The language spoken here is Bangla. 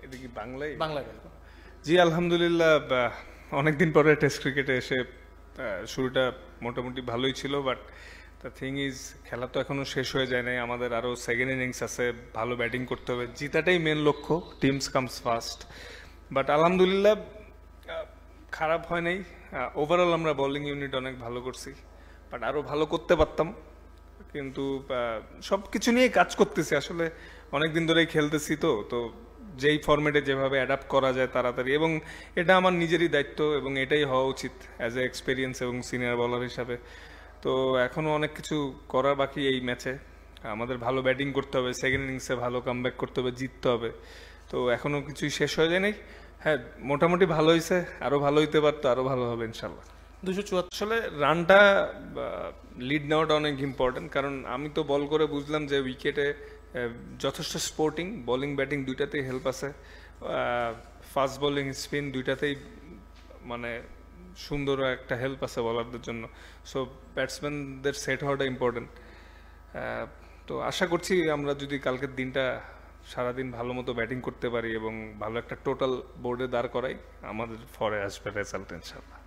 এটা কি বাংলায়? বাংলায়। জি আলহামদুলিল্লাহ, অনেকদিন পরে টেস্ট ক্রিকেটে এসে শুরুটা মোটামুটি ভালোই ছিল, বাট দ্য থিং ইজ খেলা তো এখনো শেষ হয়ে যায় নাই, আমাদের আরও সেকেন্ড ইনিংস আছে, ভালো ব্যাটিং করতে হবে, জিতাটাই মেন লক্ষ্য, টিমস কামস ফার্স্ট। বাট আলহামদুলিল্লাহ খারাপ হয় নাই, ওভারঅল আমরা বোলিং ইউনিট অনেক ভালো করছি, বাট আরও ভালো করতে পারতাম, কিন্তু সব কিছু নিয়ে কাজ করতেছি আসলে, অনেক দিন ধরেই খেলতেছি, তো তো যেই ফরম্যাটে যেভাবে অ্যাডাপ্ট করা যায় তাড়াতাড়ি, এবং এটা আমার নিজেরই দায়িত্ব এবং এটাই হওয়া উচিত অ্যাজ এ এক্সপিরিয়েন্স এবং সিনিয়র বলার হিসাবে। তো এখনও অনেক কিছু করার বাকি এই ম্যাচে, আমাদের ভালো ব্যাটিং করতে হবে, সেকেন্ড ইনিংসে ভালো কামব্যাক করতে হবে, জিততে হবে, তো এখনও কিছুই শেষ হয়ে যায় নাই। হ্যাঁ মোটামুটি ভালো হয়েছে, আরও ভালো হইতে পারতো, আরও ভালো হবে ইনশাল্লাহ। 274। আসলে রানটা লিড নেওয়াটা অনেক ইম্পর্টেন্ট, কারণ আমি তো বল করে বুঝলাম যে উইকেটে যথেষ্ট স্পোর্টিং বোলিং ব্যাটিং দুইটাতেই হেল্প আছে, ফাস্ট বোলিং স্পিন দুইটাতেই মানে সুন্দর একটা হেল্প আছে বলারদের জন্য, সো ব্যাটসম্যানদের সেট হওয়াটা ইম্পর্টেন্ট। তো আশা করছি আমরা যদি কালকের দিনটা সারাদিন ভালো মতো ব্যাটিং করতে পারি এবং ভালো একটা টোটাল বোর্ডে দাঁড় করাই, আমাদের ফরে আসবে রেজাল্ট ইনশাল্লাহ।